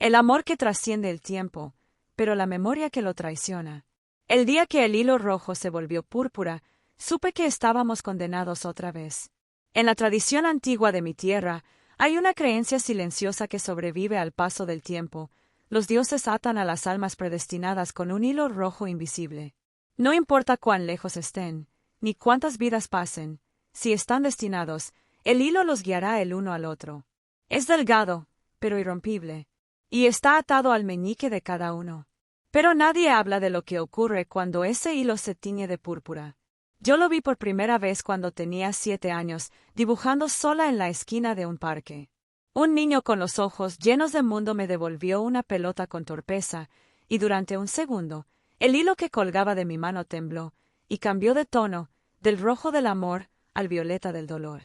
El amor que trasciende el tiempo, pero la memoria que lo traiciona. El día que el hilo rojo se volvió púrpura, supe que estábamos condenados otra vez. En la tradición antigua de mi tierra, hay una creencia silenciosa que sobrevive al paso del tiempo. Los dioses atan a las almas predestinadas con un hilo rojo invisible. No importa cuán lejos estén, ni cuántas vidas pasen, si están destinados, el hilo los guiará el uno al otro. Es delgado, pero irrompible, y está atado al meñique de cada uno. Pero nadie habla de lo que ocurre cuando ese hilo se tiñe de púrpura. Yo lo vi por primera vez cuando tenía 7 años, dibujando sola en la esquina de un parque. Un niño con los ojos llenos de mundo me devolvió una pelota con torpeza, y durante un segundo, el hilo que colgaba de mi mano tembló, y cambió de tono, del rojo del amor al violeta del dolor.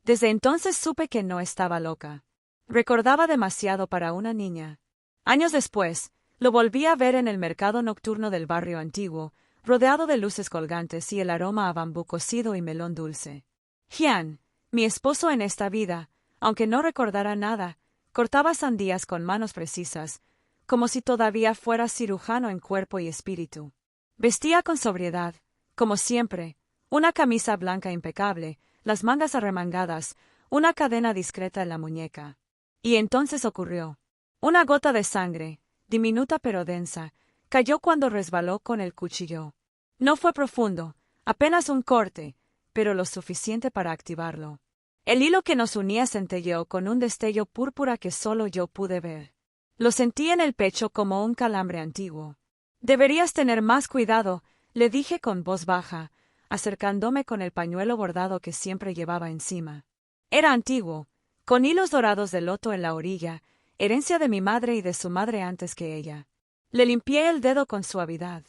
Desde entonces supe que no estaba loca. Recordaba demasiado para una niña. Años después, lo volví a ver en el mercado nocturno del barrio antiguo, rodeado de luces colgantes y el aroma a bambú cocido y melón dulce. Jian, mi esposo en esta vida, aunque no recordara nada, cortaba sandías con manos precisas, como si todavía fuera cirujano en cuerpo y espíritu. Vestía con sobriedad, como siempre, una camisa blanca impecable, las mangas arremangadas, una cadena discreta en la muñeca. Y entonces ocurrió. Una gota de sangre, diminuta pero densa, cayó cuando resbaló con el cuchillo. No fue profundo, apenas un corte, pero lo suficiente para activarlo. El hilo que nos unía centelleó con un destello púrpura que solo yo pude ver. Lo sentí en el pecho como un calambre antiguo. Deberías tener más cuidado, le dije con voz baja, acercándome con el pañuelo bordado que siempre llevaba encima. Era antiguo, con hilos dorados de loto en la orilla, herencia de mi madre y de su madre antes que ella. Le limpié el dedo con suavidad.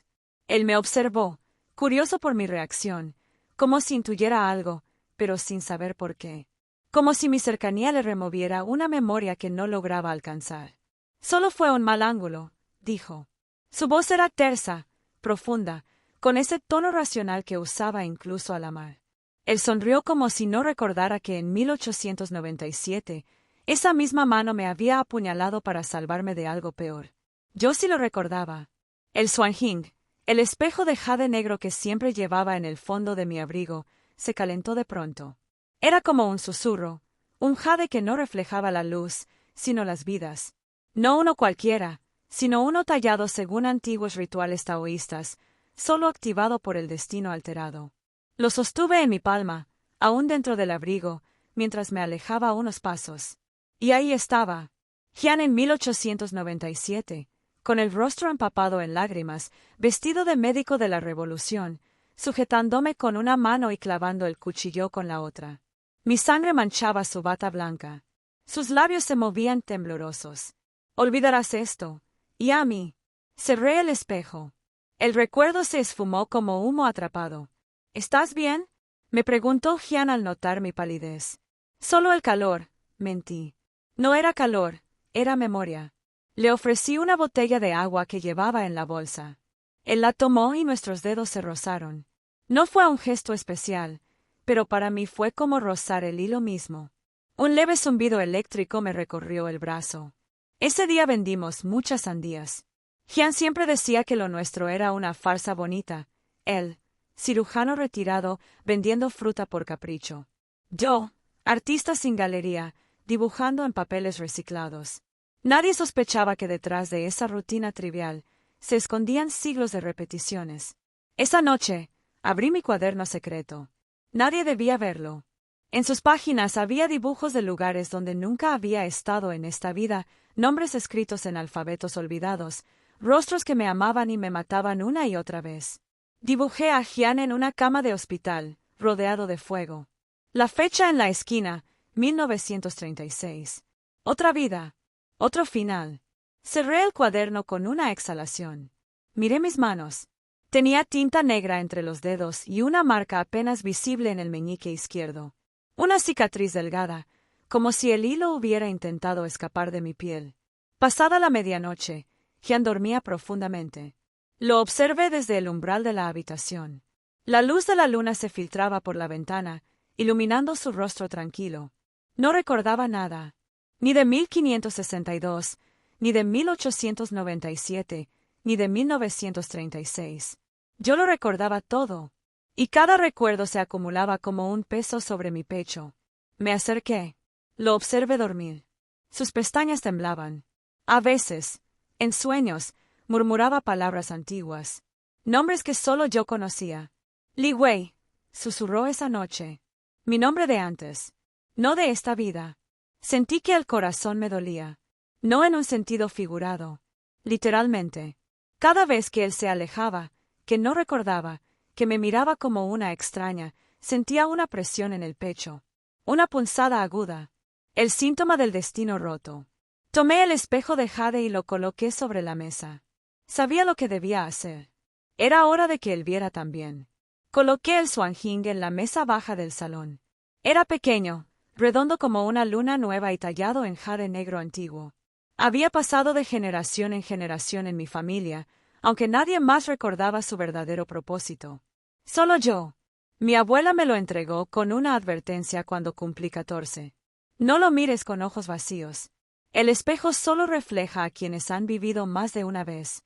Él me observó, curioso por mi reacción, como si intuyera algo, pero sin saber por qué. Como si mi cercanía le removiera una memoria que no lograba alcanzar. Solo fue un mal ángulo, dijo. Su voz era tersa, profunda, con ese tono racional que usaba incluso al amar. Él sonrió como si no recordara que en 1897, esa misma mano me había apuñalado para salvarme de algo peor. Yo sí lo recordaba. El Xuanjing, el espejo de jade negro que siempre llevaba en el fondo de mi abrigo, se calentó de pronto. Era como un susurro, un jade que no reflejaba la luz, sino las vidas. No uno cualquiera, sino uno tallado según antiguos rituales taoístas, solo activado por el destino alterado. Lo sostuve en mi palma, aún dentro del abrigo, mientras me alejaba unos pasos. Y ahí estaba, Jian en 1897, con el rostro empapado en lágrimas, vestido de médico de la Revolución, sujetándome con una mano y clavando el cuchillo con la otra. Mi sangre manchaba su bata blanca. Sus labios se movían temblorosos. Olvidarás esto. Y a mí. Cerré el espejo. El recuerdo se esfumó como humo atrapado. ¿Estás bien? Me preguntó Jian al notar mi palidez. Solo el calor, mentí. No era calor, era memoria. Le ofrecí una botella de agua que llevaba en la bolsa. Él la tomó y nuestros dedos se rozaron. No fue un gesto especial, pero para mí fue como rozar el hilo mismo. Un leve zumbido eléctrico me recorrió el brazo. Ese día vendimos muchas sandías. Jian siempre decía que lo nuestro era una farsa bonita. Él, cirujano retirado, vendiendo fruta por capricho. Yo, artista sin galería, dibujando en papeles reciclados. Nadie sospechaba que detrás de esa rutina trivial se escondían siglos de repeticiones. Esa noche, abrí mi cuaderno secreto. Nadie debía verlo. En sus páginas había dibujos de lugares donde nunca había estado en esta vida, nombres escritos en alfabetos olvidados, rostros que me amaban y me mataban una y otra vez. Dibujé a Jian en una cama de hospital, rodeado de fuego. La fecha en la esquina, 1936. Otra vida. Otro final. Cerré el cuaderno con una exhalación. Miré mis manos. Tenía tinta negra entre los dedos y una marca apenas visible en el meñique izquierdo. Una cicatriz delgada, como si el hilo hubiera intentado escapar de mi piel. Pasada la medianoche, Jian dormía profundamente. Lo observé desde el umbral de la habitación. La luz de la luna se filtraba por la ventana, iluminando su rostro tranquilo. No recordaba nada. Ni de 1562, ni de 1897, ni de 1936. Yo lo recordaba todo, y cada recuerdo se acumulaba como un peso sobre mi pecho. Me acerqué. Lo observé dormir. Sus pestañas temblaban. A veces, en sueños, murmuraba palabras antiguas, nombres que solo yo conocía. Li Wei, susurró esa noche. Mi nombre de antes, no de esta vida. Sentí que el corazón me dolía, no en un sentido figurado, literalmente. Cada vez que él se alejaba, que no recordaba, que me miraba como una extraña, sentía una presión en el pecho, una punzada aguda, el síntoma del destino roto. Tomé el espejo de jade y lo coloqué sobre la mesa. Sabía lo que debía hacer. Era hora de que él viera también. Coloqué el Xuanjing en la mesa baja del salón. Era pequeño, redondo como una luna nueva y tallado en jade negro antiguo. Había pasado de generación en generación en mi familia, aunque nadie más recordaba su verdadero propósito. Solo yo. Mi abuela me lo entregó con una advertencia cuando cumplí 14. No lo mires con ojos vacíos. El espejo solo refleja a quienes han vivido más de una vez.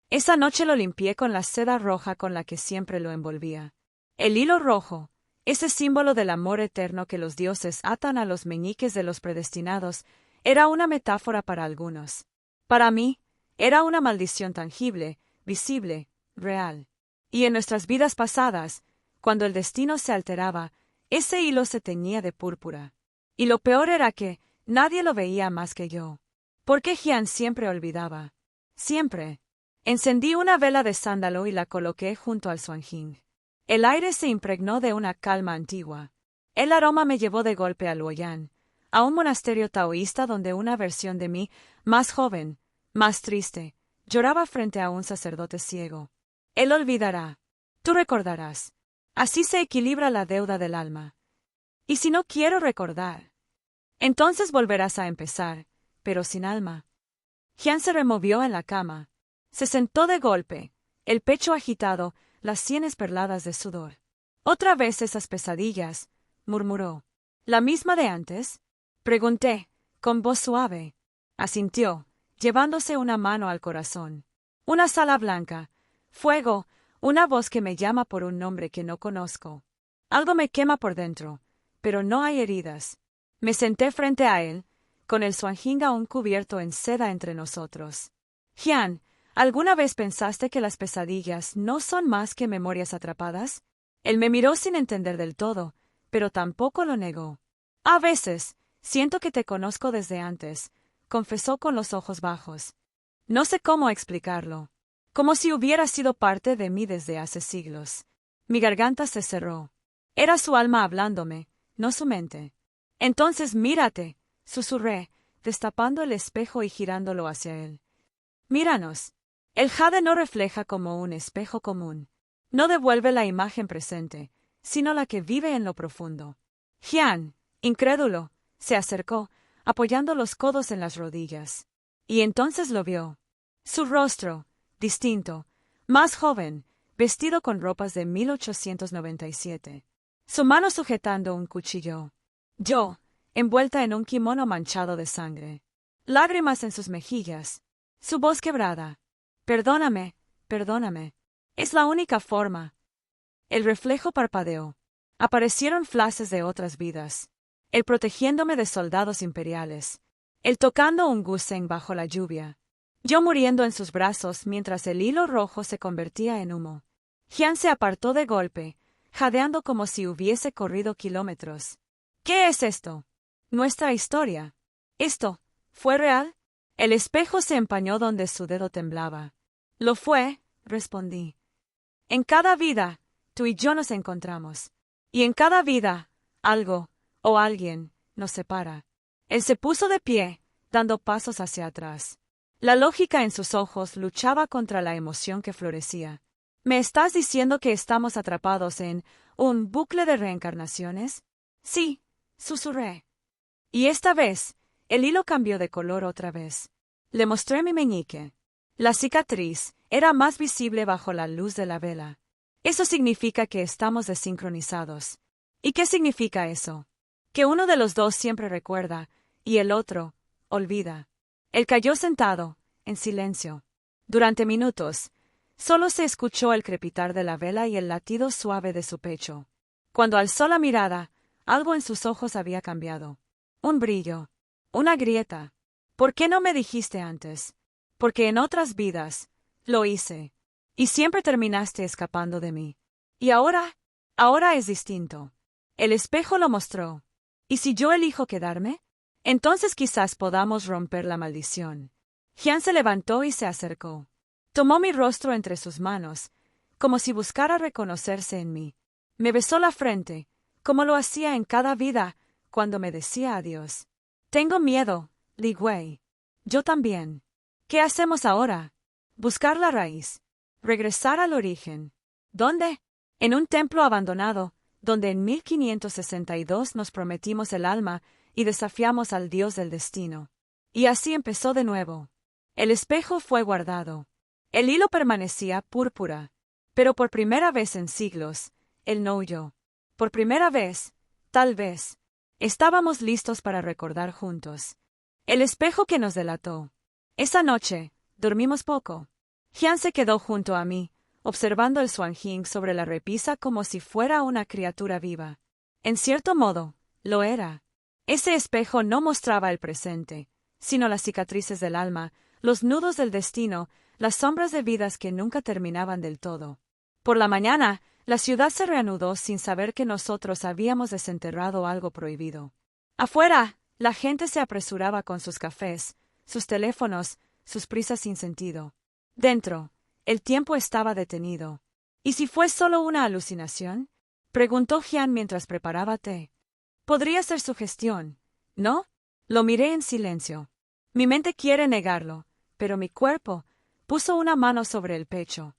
Esa noche lo limpié con la seda roja con la que siempre lo envolvía. El hilo rojo, ese símbolo del amor eterno que los dioses atan a los meñiques de los predestinados, era una metáfora para algunos. Para mí, era una maldición tangible, visible, real. Y en nuestras vidas pasadas, cuando el destino se alteraba, ese hilo se teñía de púrpura. Y lo peor era que nadie lo veía más que yo. Porque Jian siempre olvidaba. Siempre. Encendí una vela de sándalo y la coloqué junto al Xuanjing. El aire se impregnó de una calma antigua. El aroma me llevó de golpe a Luoyang, a un monasterio taoísta donde una versión de mí, más joven, más triste, lloraba frente a un sacerdote ciego. Él olvidará. Tú recordarás. Así se equilibra la deuda del alma. ¿Y si no quiero recordar? Entonces volverás a empezar, pero sin alma. Jian se removió en la cama. Se sentó de golpe, el pecho agitado, las sienes perladas de sudor. Otra vez esas pesadillas, murmuró. ¿La misma de antes? Pregunté, con voz suave. Asintió, llevándose una mano al corazón. Una sala blanca, fuego, una voz que me llama por un nombre que no conozco. Algo me quema por dentro, pero no hay heridas. Me senté frente a él, con el Xuanjing aún cubierto en seda entre nosotros. Jian, ¿alguna vez pensaste que las pesadillas no son más que memorias atrapadas? Él me miró sin entender del todo, pero tampoco lo negó. A veces, siento que te conozco desde antes, confesó con los ojos bajos. No sé cómo explicarlo. Como si hubiera sido parte de mí desde hace siglos. Mi garganta se cerró. Era su alma hablándome, no su mente. Entonces mírate, susurré, destapando el espejo y girándolo hacia él. Míranos. El jade no refleja como un espejo común. No devuelve la imagen presente, sino la que vive en lo profundo. Jian, incrédulo, se acercó, apoyando los codos en las rodillas. Y entonces lo vio. Su rostro, distinto, más joven, vestido con ropas de 1897. Su mano sujetando un cuchillo. Yo, envuelta en un kimono manchado de sangre. Lágrimas en sus mejillas. Su voz quebrada. Perdóname, perdóname. Es la única forma. El reflejo parpadeó. Aparecieron flashes de otras vidas. Él protegiéndome de soldados imperiales. Él tocando un guseng bajo la lluvia. Yo muriendo en sus brazos mientras el hilo rojo se convertía en humo. Jian se apartó de golpe, jadeando como si hubiese corrido kilómetros. ¿Qué es esto? Nuestra historia. ¿Esto fue real? El espejo se empañó donde su dedo temblaba. Lo fue, respondí. En cada vida, tú y yo nos encontramos. Y en cada vida, algo, o alguien, nos separa. Él se puso de pie, dando pasos hacia atrás. La lógica en sus ojos luchaba contra la emoción que florecía. ¿Me estás diciendo que estamos atrapados en un bucle de reencarnaciones? Sí, susurré. Y esta vez, el hilo cambió de color otra vez. Le mostré mi meñique. La cicatriz era más visible bajo la luz de la vela. Eso significa que estamos desincronizados. ¿Y qué significa eso? Que uno de los dos siempre recuerda, y el otro olvida. Él cayó sentado, en silencio. Durante minutos, solo se escuchó el crepitar de la vela y el latido suave de su pecho. Cuando alzó la mirada, algo en sus ojos había cambiado. Un brillo. Una grieta. ¿Por qué no me dijiste antes? Porque en otras vidas, lo hice. Y siempre terminaste escapando de mí. Y ahora es distinto. El espejo lo mostró. ¿Y si yo elijo quedarme? Entonces quizás podamos romper la maldición. Jian se levantó y se acercó. Tomó mi rostro entre sus manos, como si buscara reconocerse en mí. Me besó la frente, como lo hacía en cada vida, cuando me decía adiós. Tengo miedo, Li Wei. Yo también. ¿Qué hacemos ahora? Buscar la raíz. Regresar al origen. ¿Dónde? En un templo abandonado, donde en 1562 nos prometimos el alma y desafiamos al dios del destino. Y así empezó de nuevo. El espejo fue guardado. El hilo permanecía púrpura. Pero por primera vez en siglos, él no huyó. Por primera vez, tal vez, estábamos listos para recordar juntos. El espejo que nos delató. Esa noche, dormimos poco. Jian se quedó junto a mí, observando el Xuanjing sobre la repisa como si fuera una criatura viva. En cierto modo, lo era. Ese espejo no mostraba el presente, sino las cicatrices del alma, los nudos del destino, las sombras de vidas que nunca terminaban del todo. Por la mañana, la ciudad se reanudó sin saber que nosotros habíamos desenterrado algo prohibido. Afuera, la gente se apresuraba con sus cafés, sus teléfonos, sus prisas sin sentido. Dentro, el tiempo estaba detenido. ¿Y si fue solo una alucinación? Preguntó Jian mientras preparaba té. Podría ser sugestión, ¿no? Lo miré en silencio. Mi mente quiere negarlo, pero mi cuerpo puso una mano sobre el pecho.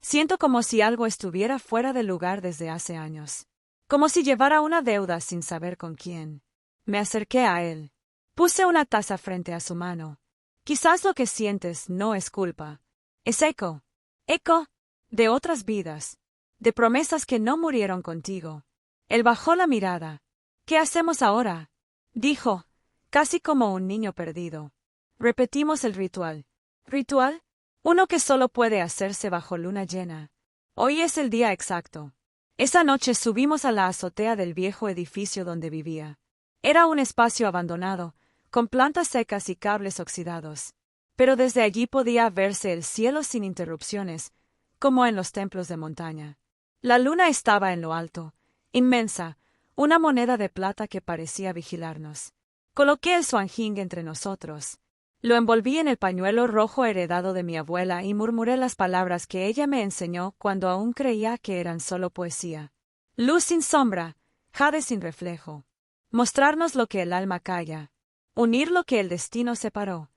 Siento como si algo estuviera fuera de lugar desde hace años. Como si llevara una deuda sin saber con quién. Me acerqué a él. Puse una taza frente a su mano. Quizás lo que sientes no es culpa. Es eco. Eco de otras vidas. De promesas que no murieron contigo. Él bajó la mirada. ¿Qué hacemos ahora? Dijo, casi como un niño perdido. Repetimos el ritual. ¿Ritual? Uno que solo puede hacerse bajo luna llena. Hoy es el día exacto. Esa noche subimos a la azotea del viejo edificio donde vivía. Era un espacio abandonado, con plantas secas y cables oxidados. Pero desde allí podía verse el cielo sin interrupciones, como en los templos de montaña. La luna estaba en lo alto, inmensa, una moneda de plata que parecía vigilarnos. Coloqué el Xuanjing entre nosotros. Lo envolví en el pañuelo rojo heredado de mi abuela y murmuré las palabras que ella me enseñó cuando aún creía que eran solo poesía. Luz sin sombra, jade sin reflejo. Mostrarnos lo que el alma calla. Unir lo que el destino separó.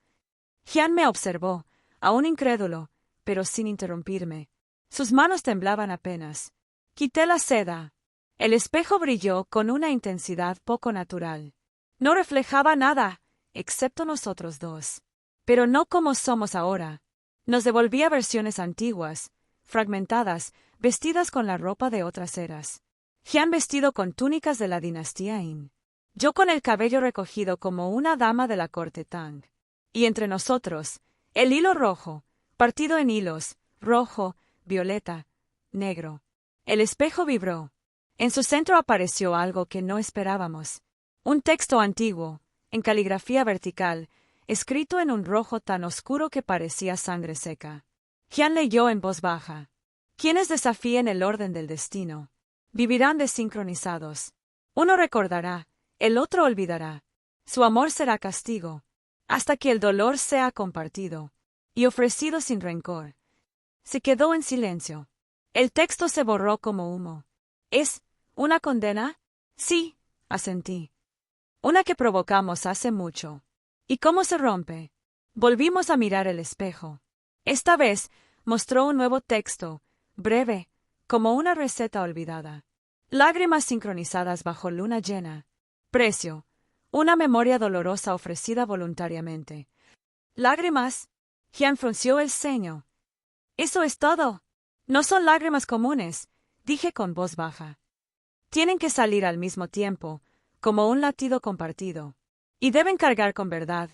Jian me observó, aún incrédulo, pero sin interrumpirme. Sus manos temblaban apenas. Quité la seda. El espejo brilló con una intensidad poco natural. No reflejaba nada, excepto nosotros dos. Pero no como somos ahora. Nos devolvía versiones antiguas, fragmentadas, vestidas con la ropa de otras eras. Jian vestido con túnicas de la dinastía Yin. Yo con el cabello recogido como una dama de la corte Tang. Y entre nosotros, el hilo rojo, partido en hilos, rojo, violeta, negro. El espejo vibró. En su centro apareció algo que no esperábamos. Un texto antiguo, en caligrafía vertical, escrito en un rojo tan oscuro que parecía sangre seca. Jian leyó en voz baja. Quienes desafíen el orden del destino, vivirán desincronizados. Uno recordará, el otro olvidará. Su amor será castigo, hasta que el dolor sea compartido y ofrecido sin rencor. Se quedó en silencio. El texto se borró como humo. ¿Es una condena? Sí, asentí. Una que provocamos hace mucho. ¿Y cómo se rompe? Volvimos a mirar el espejo. Esta vez mostró un nuevo texto, breve, como una receta olvidada. Lágrimas sincronizadas bajo luna llena. Precio. Una memoria dolorosa ofrecida voluntariamente. ¿Lágrimas? Jian frunció el ceño. Eso es todo. No son lágrimas comunes, dije con voz baja. Tienen que salir al mismo tiempo, como un latido compartido. Y deben cargar con verdad,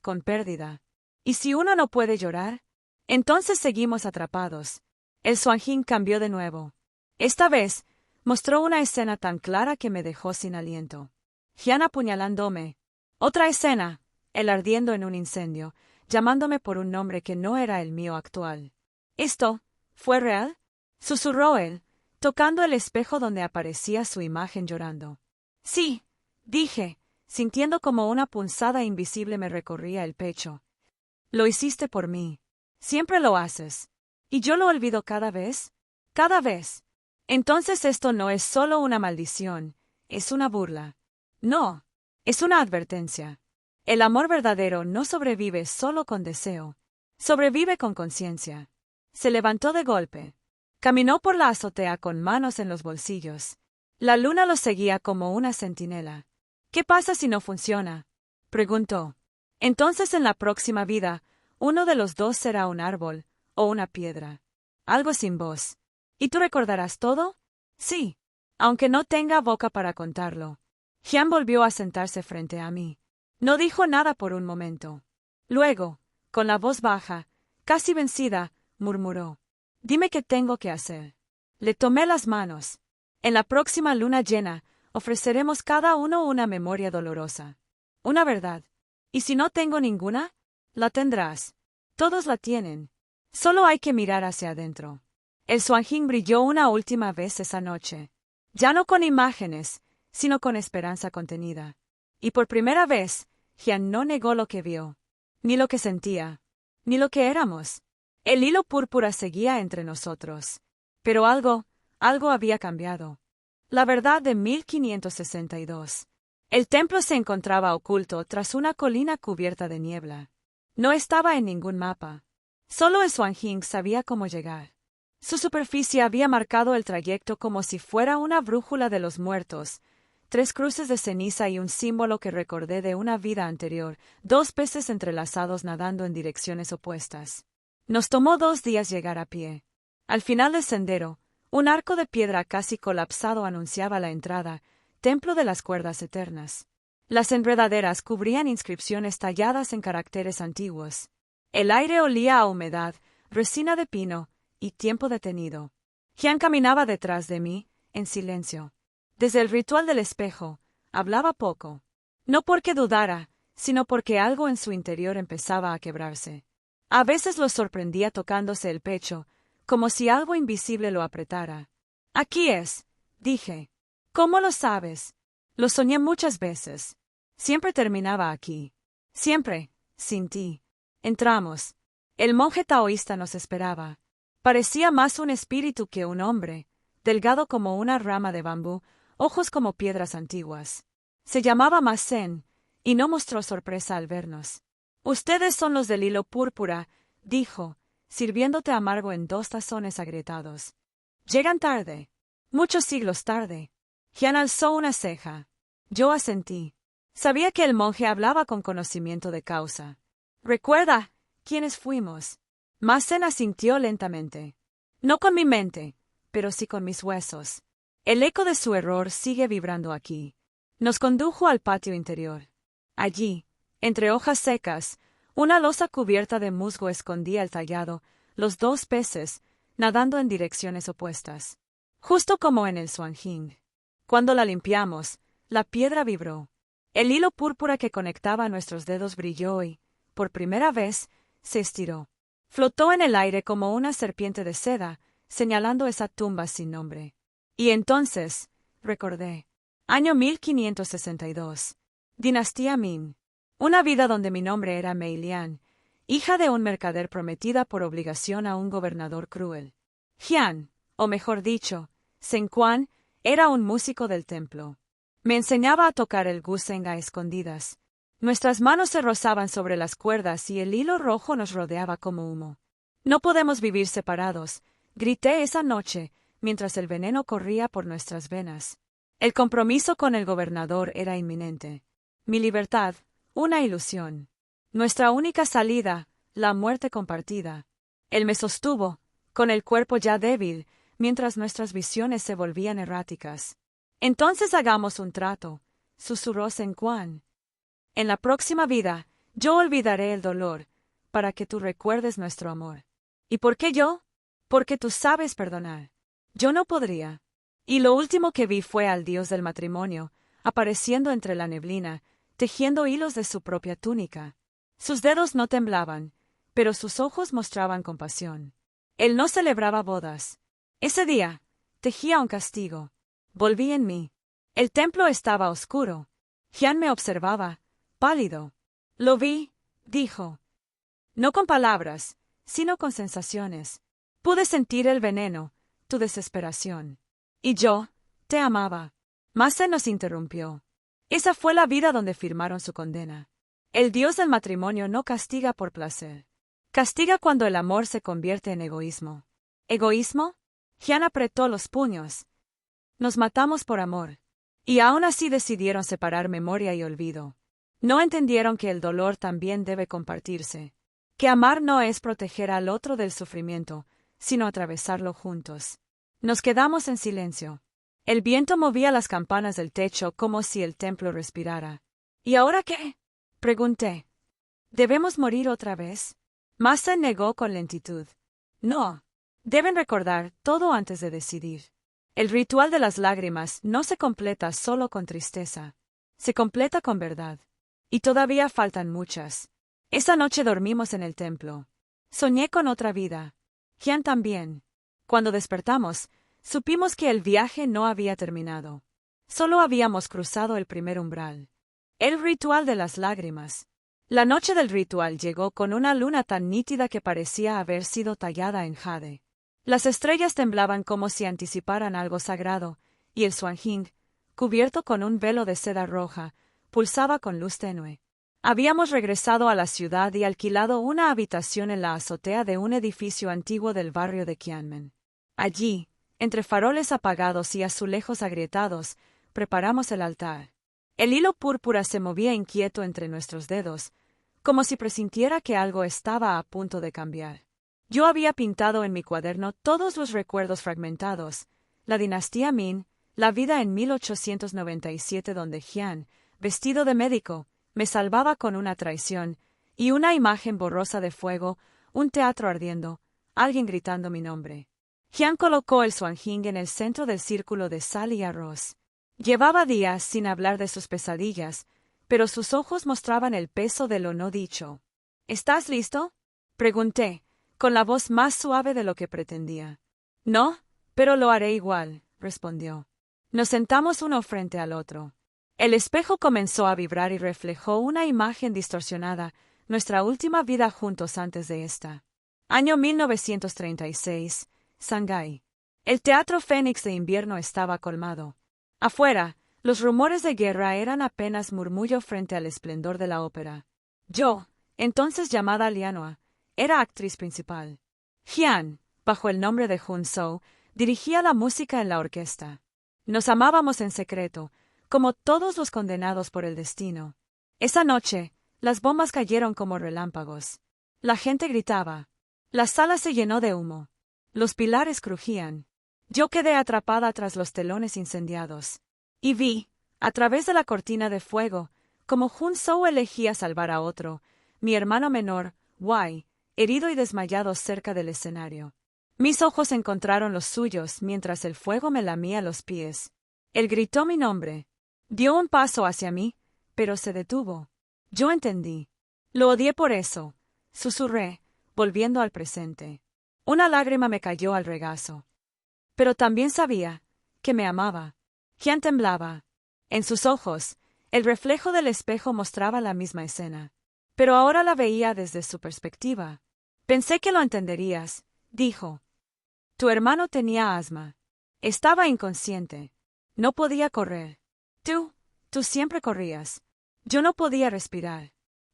con pérdida. ¿Y si uno no puede llorar? Entonces seguimos atrapados. El Xuanjing cambió de nuevo. Esta vez, mostró una escena tan clara que me dejó sin aliento. Jian apuñalándome. Otra escena, él ardiendo en un incendio, llamándome por un nombre que no era el mío actual. ¿Esto fue real? Susurró él, tocando el espejo donde aparecía su imagen llorando. Sí, dije, sintiendo como una punzada invisible me recorría el pecho. Lo hiciste por mí. Siempre lo haces. ¿Y yo lo olvido cada vez? Cada vez. Entonces esto no es solo una maldición, es una burla. No, es una advertencia. El amor verdadero no sobrevive solo con deseo. Sobrevive con conciencia. Se levantó de golpe. Caminó por la azotea con manos en los bolsillos. La luna lo seguía como una centinela. ¿Qué pasa si no funciona?, preguntó. Entonces en la próxima vida, uno de los dos será un árbol o una piedra. Algo sin voz. ¿Y tú recordarás todo? Sí, aunque no tenga boca para contarlo. Jian volvió a sentarse frente a mí. No dijo nada por un momento. Luego, con la voz baja, casi vencida, murmuró. Dime qué tengo que hacer. Le tomé las manos. En la próxima luna llena, ofreceremos cada uno una memoria dolorosa. Una verdad. Y si no tengo ninguna, la tendrás. Todos la tienen. Solo hay que mirar hacia adentro. El Xuanjing brilló una última vez esa noche. Ya no con imágenes, sino con esperanza contenida. Y por primera vez, Jian no negó lo que vio, ni lo que sentía, ni lo que éramos. El hilo púrpura seguía entre nosotros. Pero algo había cambiado. La verdad de 1562. El templo se encontraba oculto tras una colina cubierta de niebla. No estaba en ningún mapa. Solo el Xuanjing sabía cómo llegar. Su superficie había marcado el trayecto como si fuera una brújula de los muertos. 3 cruces de ceniza y un símbolo que recordé de una vida anterior, 2 peces entrelazados nadando en direcciones opuestas. Nos tomó 2 días llegar a pie. Al final del sendero, un arco de piedra casi colapsado anunciaba la entrada, templo de las cuerdas eternas. Las enredaderas cubrían inscripciones talladas en caracteres antiguos. El aire olía a humedad, resina de pino y tiempo detenido. Jian caminaba detrás de mí, en silencio. Desde el ritual del espejo, hablaba poco. No porque dudara, sino porque algo en su interior empezaba a quebrarse. A veces lo sorprendía tocándose el pecho, como si algo invisible lo apretara. Aquí es, dije. ¿Cómo lo sabes? Lo soñé muchas veces. Siempre terminaba aquí. Siempre, sin ti. Entramos. El monje taoísta nos esperaba. Parecía más un espíritu que un hombre, delgado como una rama de bambú, ojos como piedras antiguas. Se llamaba Ma Sen, y no mostró sorpresa al vernos. Ustedes son los del hilo púrpura, dijo, sirviéndote amargo en 2 tazones agrietados. Llegan tarde. Muchos siglos tarde. Jian alzó una ceja. Yo asentí. Sabía que el monje hablaba con conocimiento de causa. ¿Recuerda quiénes fuimos? Ma Sen asintió lentamente. No con mi mente, pero sí con mis huesos. El eco de su error sigue vibrando aquí. Nos condujo al patio interior. Allí, entre hojas secas, una losa cubierta de musgo escondía el tallado, los 2 peces, nadando en direcciones opuestas. Justo como en el Xuanjing. Cuando la limpiamos, la piedra vibró. El hilo púrpura que conectaba nuestros dedos brilló y, por primera vez, se estiró. Flotó en el aire como una serpiente de seda, señalando esa tumba sin nombre. Y entonces, recordé. Año 1562. Dinastía Ming. Una vida donde mi nombre era Mei Lian, hija de un mercader prometida por obligación a un gobernador cruel. Jian, o mejor dicho, Zhen Quan, era un músico del templo. Me enseñaba a tocar el guzheng a escondidas. Nuestras manos se rozaban sobre las cuerdas y el hilo rojo nos rodeaba como humo. No podemos vivir separados, grité esa noche, mientras el veneno corría por nuestras venas. El compromiso con el gobernador era inminente. Mi libertad, una ilusión. Nuestra única salida, la muerte compartida. Él me sostuvo, con el cuerpo ya débil, mientras nuestras visiones se volvían erráticas. Entonces hagamos un trato, susurró Zhen Quan. En la próxima vida, Yo olvidaré el dolor, para que tú recuerdes nuestro amor. ¿Y por qué yo? Porque tú sabes perdonar. Yo no podría. Y lo último que vi fue al dios del matrimonio, apareciendo entre la neblina, tejiendo hilos de su propia túnica. Sus dedos no temblaban, pero sus ojos mostraban compasión. Él no celebraba bodas. Ese día, tejía un castigo. Volví en mí. El templo estaba oscuro. Jian me observaba, pálido. Lo vi, dijo. No con palabras, sino con sensaciones. Pude sentir el veneno, tu desesperación. Y yo, te amaba. Mase nos interrumpió. Esa fue la vida donde firmaron su condena. El dios del matrimonio no castiga por placer. Castiga cuando el amor se convierte en egoísmo. ¿Egoísmo? Jian apretó los puños. Nos matamos por amor. Y aún así decidieron separar memoria y olvido. No entendieron que el dolor también debe compartirse. Que amar no es proteger al otro del sufrimiento, sino atravesarlo juntos. Nos quedamos en silencio. El viento movía las campanas del techo como si el templo respirara. ¿Y ahora qué? Pregunté. ¿Debemos morir otra vez? Masa negó con lentitud. No. Deben recordar todo antes de decidir. El ritual de las lágrimas no se completa solo con tristeza. Se completa con verdad. Y todavía faltan muchas. Esa noche dormimos en el templo. Soñé con otra vida. Jian también. Cuando despertamos, supimos que el viaje no había terminado. Solo habíamos cruzado el primer umbral. El ritual de las lágrimas. La noche del ritual llegó con una luna tan nítida que parecía haber sido tallada en jade. Las estrellas temblaban como si anticiparan algo sagrado, y el Xuanjing, cubierto con un velo de seda roja, pulsaba con luz tenue. Habíamos regresado a la ciudad y alquilado una habitación en la azotea de un edificio antiguo del barrio de Qianmen. Allí, entre faroles apagados y azulejos agrietados, preparamos el altar. El hilo púrpura se movía inquieto entre nuestros dedos, como si presintiera que algo estaba a punto de cambiar. Yo había pintado en mi cuaderno todos los recuerdos fragmentados, la dinastía Min, la vida en 1897 donde Jian, vestido de médico, me salvaba con una traición, y una imagen borrosa de fuego, un teatro ardiendo, alguien gritando mi nombre. Jian colocó el Xuanjing en el centro del círculo de sal y arroz. Llevaba días sin hablar de sus pesadillas, pero sus ojos mostraban el peso de lo no dicho. ¿Estás listo? Pregunté, con la voz más suave de lo que pretendía. No, pero lo haré igual, respondió. Nos sentamos uno frente al otro. El espejo comenzó a vibrar y reflejó una imagen distorsionada, nuestra última vida juntos antes de esta. Año 1936, Shanghái. El Teatro Fénix de invierno estaba colmado. Afuera, los rumores de guerra eran apenas murmullo frente al esplendor de la ópera. Yo, entonces llamada Lianhua, era actriz principal. Jian, bajo el nombre de Hun Shou, dirigía la música en la orquesta. Nos amábamos en secreto, como todos los condenados por el destino. Esa noche, las bombas cayeron como relámpagos. La gente gritaba. La sala se llenó de humo. Los pilares crujían. Yo quedé atrapada tras los telones incendiados. Y vi, a través de la cortina de fuego, como Hun Shou elegía salvar a otro, mi hermano menor, Wei, herido y desmayado cerca del escenario. Mis ojos encontraron los suyos mientras el fuego me lamía los pies. Él gritó mi nombre. Dio un paso hacia mí, pero se detuvo. Yo entendí. Lo odié por eso, susurré, volviendo al presente. Una lágrima me cayó al regazo. Pero también sabía que me amaba. Jian temblaba. En sus ojos, el reflejo del espejo mostraba la misma escena. Pero ahora la veía desde su perspectiva. Pensé que lo entenderías, dijo. Tu hermano tenía asma. Estaba inconsciente. No podía correr. Tú siempre corrías. Yo no podía respirar.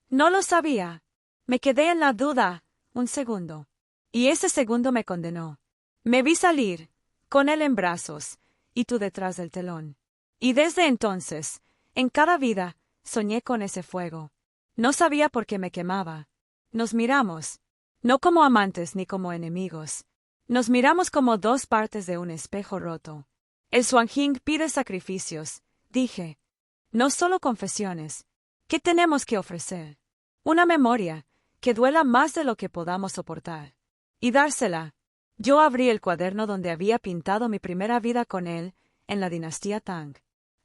No lo sabía. Me quedé en la duda, un segundo. Y ese segundo me condenó. Me vi salir, con él en brazos, y tú detrás del telón. Y desde entonces, en cada vida, soñé con ese fuego. No sabía por qué me quemaba. Nos miramos, no como amantes ni como enemigos. Nos miramos como dos partes de un espejo roto. El Xuanjing pide sacrificios, dije. No solo confesiones. ¿Qué tenemos que ofrecer? Una memoria, que duela más de lo que podamos soportar. Y dársela. Yo abrí el cuaderno donde había pintado mi primera vida con él, en la dinastía Tang.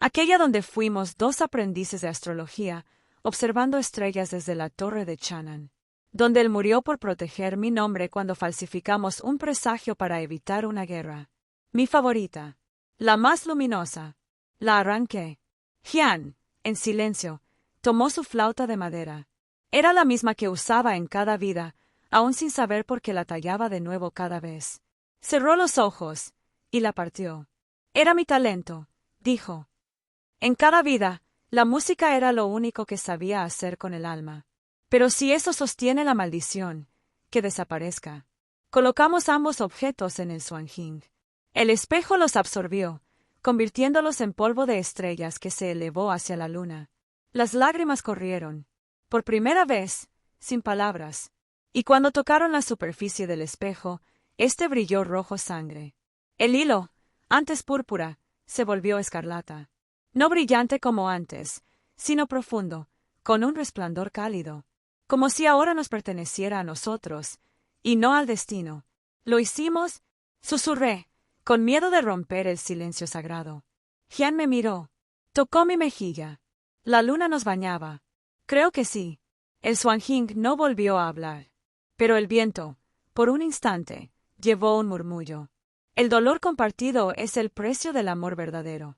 Aquella donde fuimos 2 aprendices de astrología, observando estrellas desde la torre de Chanan. Donde él murió por proteger mi nombre cuando falsificamos un presagio para evitar una guerra. Mi favorita. La más luminosa. La arranqué. Jian, en silencio, tomó su flauta de madera. Era la misma que usaba en cada vida, aún sin saber por qué la tallaba de nuevo cada vez. Cerró los ojos, y la partió. Era mi talento, dijo. En cada vida, la música era lo único que sabía hacer con el alma. Pero si eso sostiene la maldición, que desaparezca. Colocamos ambos objetos en el Xuanjing. El espejo los absorbió, convirtiéndolos en polvo de estrellas que se elevó hacia la luna. Las lágrimas corrieron, por primera vez, sin palabras. Y cuando tocaron la superficie del espejo, este brilló rojo sangre. El hilo, antes púrpura, se volvió escarlata. No brillante como antes, sino profundo, con un resplandor cálido. Como si ahora nos perteneciera a nosotros, y no al destino. Lo hicimos, susurré, con miedo de romper el silencio sagrado. Jian me miró. Tocó mi mejilla. La luna nos bañaba. Creo que sí. El Xuanjing no volvió a hablar. Pero el viento, por un instante, llevó un murmullo. El dolor compartido es el precio del amor verdadero.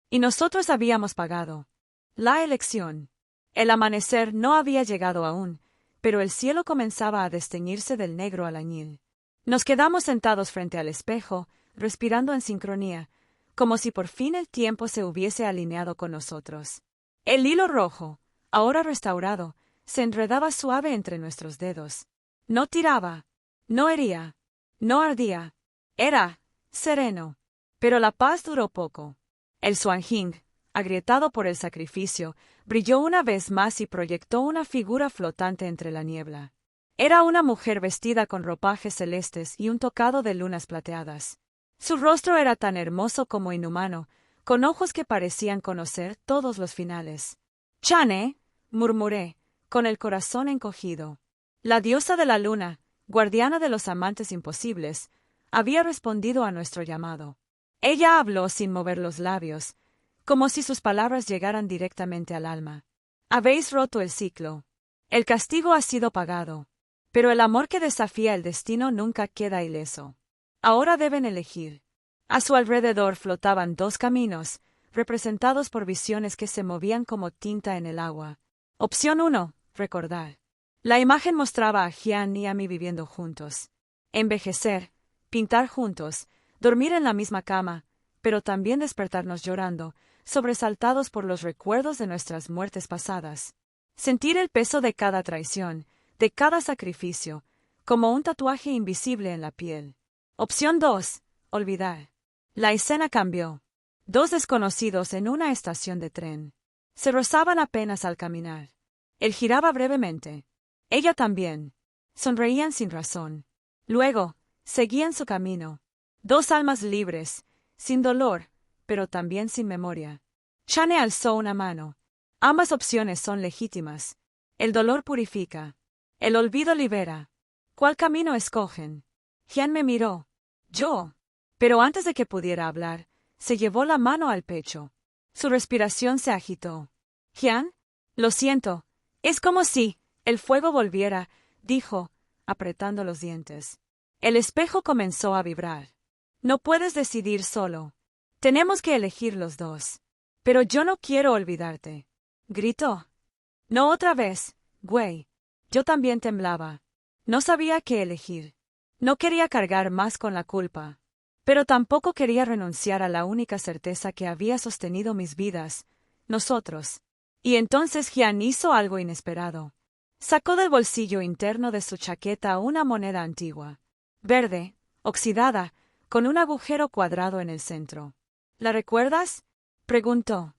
Y nosotros habíamos pagado. La elección. El amanecer no había llegado aún, pero el cielo comenzaba a desteñirse del negro albañil. Nos quedamos sentados frente al espejo, respirando en sincronía, como si por fin el tiempo se hubiese alineado con nosotros. El hilo rojo, ahora restaurado, se enredaba suave entre nuestros dedos. No tiraba, no hería, no ardía. Era sereno. Pero la paz duró poco. El Xuanjing, agrietado por el sacrificio, brilló una vez más y proyectó una figura flotante entre la niebla. Era una mujer vestida con ropajes celestes y un tocado de lunas plateadas. Su rostro era tan hermoso como inhumano, con ojos que parecían conocer todos los finales. «Chane», murmuré, con el corazón encogido. La diosa de la luna, guardiana de los amantes imposibles, había respondido a nuestro llamado. Ella habló sin mover los labios, como si sus palabras llegaran directamente al alma. Habéis roto el ciclo. El castigo ha sido pagado. Pero el amor que desafía el destino nunca queda ileso. Ahora deben elegir. A su alrededor flotaban 2 caminos, representados por visiones que se movían como tinta en el agua. Opción 1, recordar. La imagen mostraba a Jian y a mí viviendo juntos. Envejecer, pintar juntos, dormir en la misma cama, pero también despertarnos llorando, sobresaltados por los recuerdos de nuestras muertes pasadas. Sentir el peso de cada traición, de cada sacrificio, como un tatuaje invisible en la piel. Opción 2, olvidar. La escena cambió. 2 desconocidos en una estación de tren. Se rozaban apenas al caminar. Él giraba brevemente. Ella también. Sonreían sin razón. Luego, seguían su camino. 2 almas libres, sin dolor, pero también sin memoria. Chane alzó una mano. Ambas opciones son legítimas. El dolor purifica. El olvido libera. ¿Cuál camino escogen? Jian me miró. Yo. Pero antes de que pudiera hablar, se llevó la mano al pecho. Su respiración se agitó. Jian, lo siento. Es como si el fuego volviera, dijo, apretando los dientes. El espejo comenzó a vibrar. No puedes decidir solo. Tenemos que elegir los 2. Pero yo no quiero olvidarte. Gritó. No otra vez, güey. Yo también temblaba. No sabía qué elegir. No quería cargar más con la culpa. Pero tampoco quería renunciar a la única certeza que había sostenido mis vidas, nosotros. Y entonces Jian hizo algo inesperado. Sacó del bolsillo interno de su chaqueta una moneda antigua. Verde, oxidada, con un agujero cuadrado en el centro. ¿La recuerdas?, preguntó.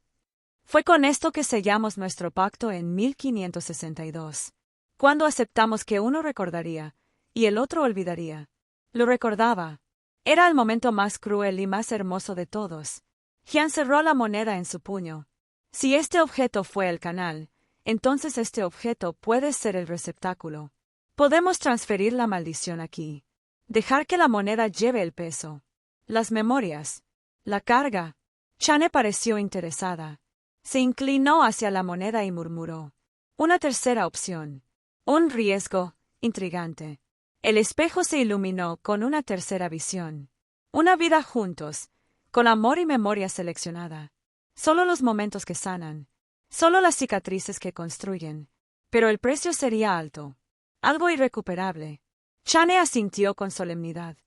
Fue con esto que sellamos nuestro pacto en 1562. Cuando aceptamos que uno recordaría, y el otro olvidaría. Lo recordaba. Era el momento más cruel y más hermoso de todos. Jian cerró la moneda en su puño. Si este objeto fue el canal, entonces este objeto puede ser el receptáculo. Podemos transferir la maldición aquí. Dejar que la moneda lleve el peso. Las memorias. La carga. Chane pareció interesada. Se inclinó hacia la moneda y murmuró. Una tercera opción. Un riesgo intrigante. El espejo se iluminó con una tercera visión. Una vida juntos, con amor y memoria seleccionada. Solo los momentos que sanan. Solo las cicatrices que construyen. Pero el precio sería alto. Algo irrecuperable. Chane asintió con solemnidad.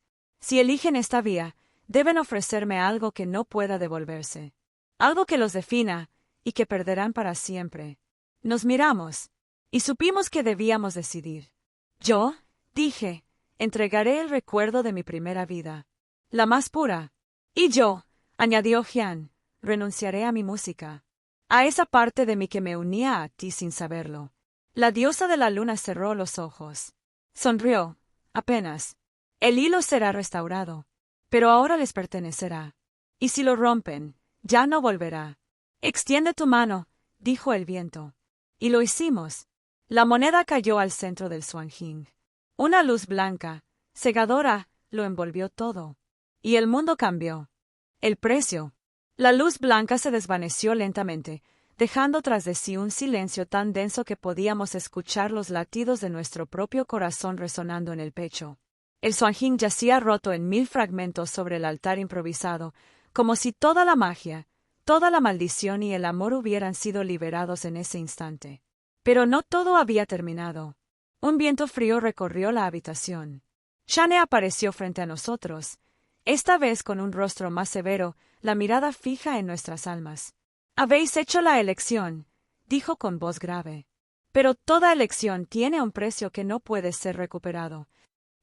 Si eligen esta vía, deben ofrecerme algo que no pueda devolverse. Algo que los defina y que perderán para siempre. Nos miramos y supimos que debíamos decidir. Yo, dije, entregaré el recuerdo de mi primera vida, la más pura. Y yo, añadió Jian, renunciaré a mi música, a esa parte de mí que me unía a ti sin saberlo. La diosa de la luna cerró los ojos. Sonrió, apenas. El hilo será restaurado, pero ahora les pertenecerá. Y si lo rompen, ya no volverá. Extiende tu mano, dijo el viento. Y lo hicimos. La moneda cayó al centro del Xuanjing. Una luz blanca, cegadora, lo envolvió todo. Y el mundo cambió. El precio. La luz blanca se desvaneció lentamente, dejando tras de sí un silencio tan denso que podíamos escuchar los latidos de nuestro propio corazón resonando en el pecho. El Xuanjing yacía roto en 1000 fragmentos sobre el altar improvisado, como si toda la magia, toda la maldición y el amor hubieran sido liberados en ese instante. Pero no todo había terminado. Un viento frío recorrió la habitación. Chane apareció frente a nosotros, esta vez con un rostro más severo, la mirada fija en nuestras almas. Habéis hecho la elección, dijo con voz grave. Pero toda elección tiene un precio que no puede ser recuperado.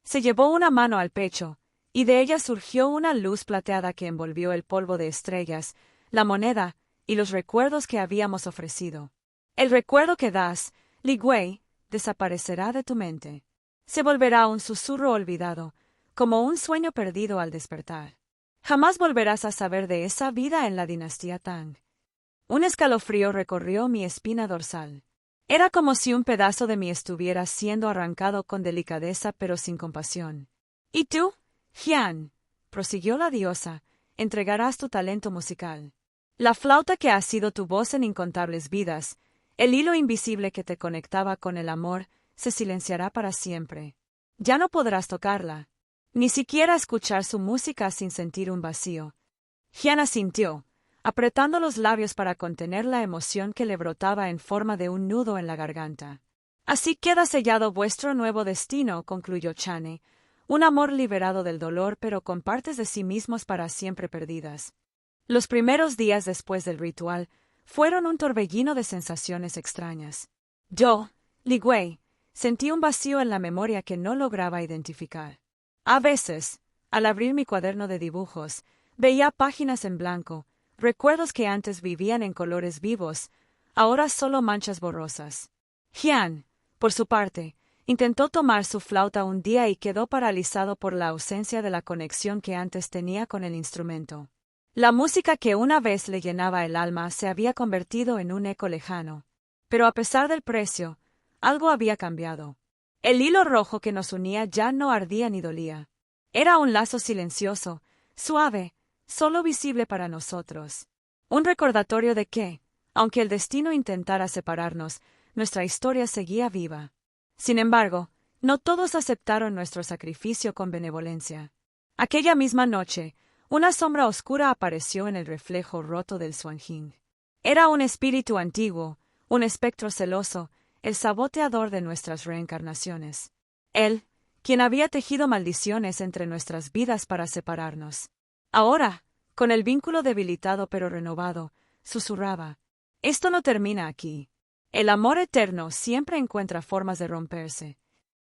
Se llevó una mano al pecho, y de ella surgió una luz plateada que envolvió el polvo de estrellas, la moneda y los recuerdos que habíamos ofrecido. El recuerdo que das, Li Wei, desaparecerá de tu mente. Se volverá un susurro olvidado, como un sueño perdido al despertar. Jamás volverás a saber de esa vida en la dinastía Tang. Un escalofrío recorrió mi espina dorsal. Era como si un pedazo de mí estuviera siendo arrancado con delicadeza pero sin compasión. ¿Y tú, Jian?, prosiguió la diosa, entregarás tu talento musical. La flauta que ha sido tu voz en incontables vidas, el hilo invisible que te conectaba con el amor, se silenciará para siempre. Ya no podrás tocarla, ni siquiera escuchar su música sin sentir un vacío. Jian asintió, apretando los labios para contener la emoción que le brotaba en forma de un nudo en la garganta. Así queda sellado vuestro nuevo destino, concluyó Chane, un amor liberado del dolor pero con partes de sí mismos para siempre perdidas. Los primeros días después del ritual fueron un torbellino de sensaciones extrañas. Yo, Li Wei, sentí un vacío en la memoria que no lograba identificar. A veces, al abrir mi cuaderno de dibujos, veía páginas en blanco, recuerdos que antes vivían en colores vivos, ahora solo manchas borrosas. Jian, por su parte, intentó tomar su flauta un día y quedó paralizado por la ausencia de la conexión que antes tenía con el instrumento. La música que una vez le llenaba el alma se había convertido en un eco lejano. Pero a pesar del precio, algo había cambiado. El hilo rojo que nos unía ya no ardía ni dolía. Era un lazo silencioso, suave, solo visible para nosotros. Un recordatorio de que, aunque el destino intentara separarnos, nuestra historia seguía viva. Sin embargo, no todos aceptaron nuestro sacrificio con benevolencia. Aquella misma noche, una sombra oscura apareció en el reflejo roto del Xuanjing. Era un espíritu antiguo, un espectro celoso, el saboteador de nuestras reencarnaciones. Él, quien había tejido maldiciones entre nuestras vidas para separarnos. Ahora, con el vínculo debilitado pero renovado, susurraba: esto no termina aquí. El amor eterno siempre encuentra formas de romperse.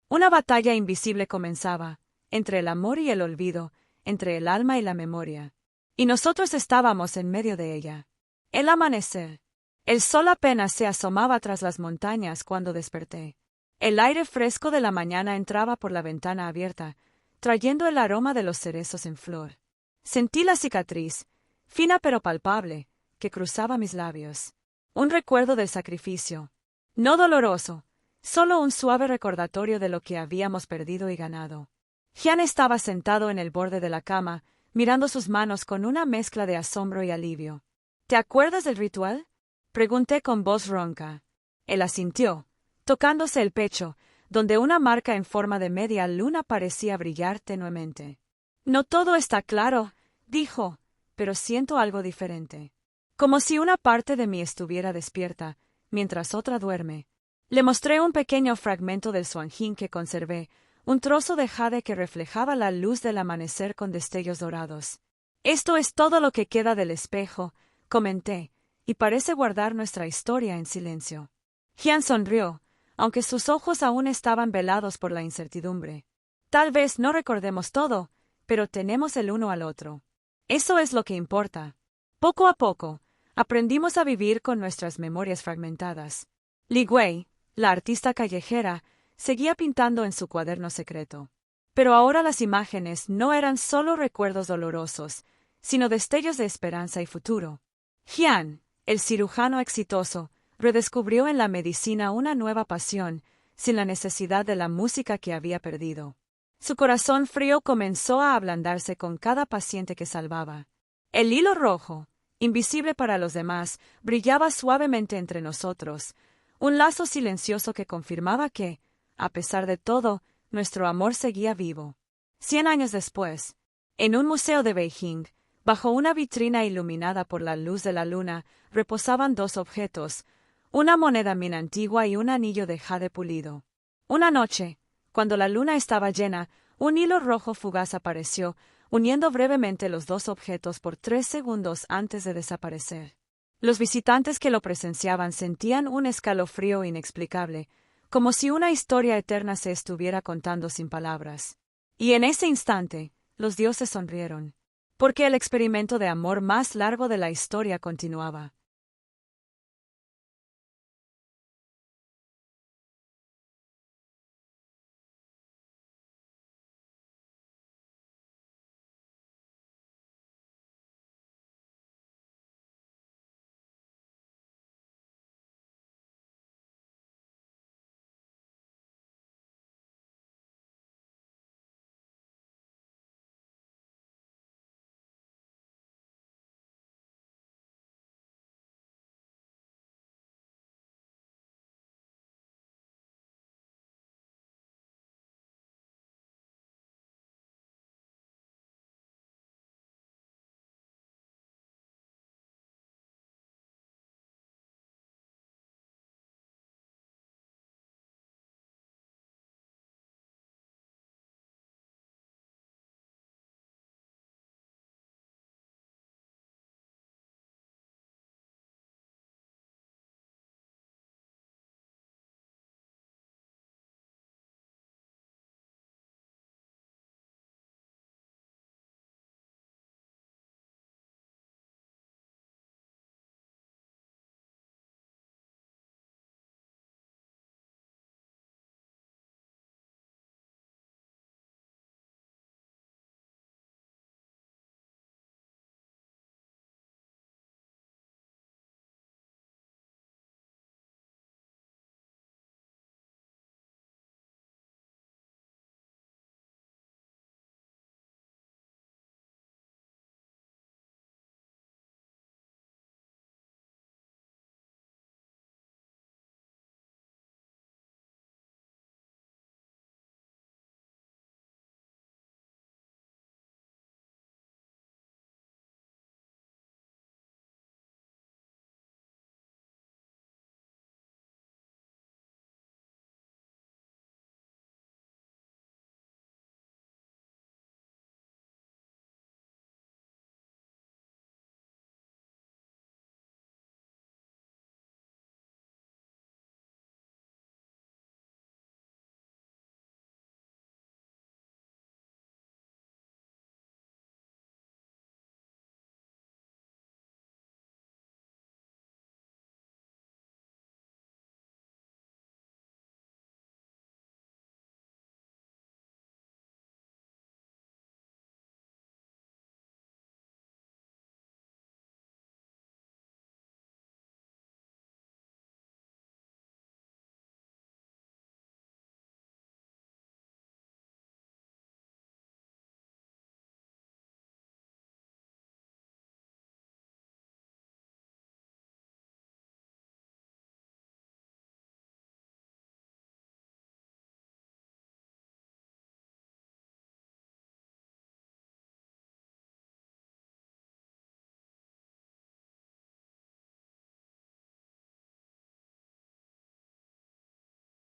Una batalla invisible comenzaba, entre el amor y el olvido, entre el alma y la memoria. Y nosotros estábamos en medio de ella. El amanecer. El sol apenas se asomaba tras las montañas cuando desperté. El aire fresco de la mañana entraba por la ventana abierta, trayendo el aroma de los cerezos en flor. Sentí la cicatriz, fina pero palpable, que cruzaba mis labios. Un recuerdo del sacrificio, No doloroso, solo un suave recordatorio de lo que habíamos perdido y ganado. Jian estaba sentado en el borde de la cama, mirando sus manos con una mezcla de asombro y alivio. ¿Te acuerdas del ritual? Pregunté con voz ronca. Él asintió, tocándose el pecho, donde una marca en forma de media luna parecía brillar tenuemente. No todo está claro, dijo, pero siento algo diferente. Como si una parte de mí estuviera despierta, mientras otra duerme. Le mostré un pequeño fragmento del Xuanjin que conservé, un trozo de jade que reflejaba la luz del amanecer con destellos dorados. Esto es todo lo que queda del espejo, comenté, y parece guardar nuestra historia en silencio. Jian sonrió, aunque sus ojos aún estaban velados por la incertidumbre. Tal vez no recordemos todo, pero tenemos el uno al otro. Eso es lo que importa. Poco a poco, aprendimos a vivir con nuestras memorias fragmentadas. Li Wei, la artista callejera, seguía pintando en su cuaderno secreto. Pero ahora las imágenes no eran solo recuerdos dolorosos, sino destellos de esperanza y futuro. Jian, el cirujano exitoso, redescubrió en la medicina una nueva pasión, sin la necesidad de la música que había perdido. Su corazón frío comenzó a ablandarse con cada paciente que salvaba. El hilo rojo, invisible para los demás, brillaba suavemente entre nosotros, un lazo silencioso que confirmaba que, a pesar de todo, nuestro amor seguía vivo. 100 años después, en un museo de Beijing, bajo una vitrina iluminada por la luz de la luna, reposaban dos objetos, una moneda Min antigua y un anillo de jade pulido. Una noche, cuando la luna estaba llena, un hilo rojo fugaz apareció, uniendo brevemente los dos objetos por 3 segundos antes de desaparecer. Los visitantes que lo presenciaban sentían un escalofrío inexplicable, como si una historia eterna se estuviera contando sin palabras. Y en ese instante, los dioses sonrieron, porque el experimento de amor más largo de la historia continuaba.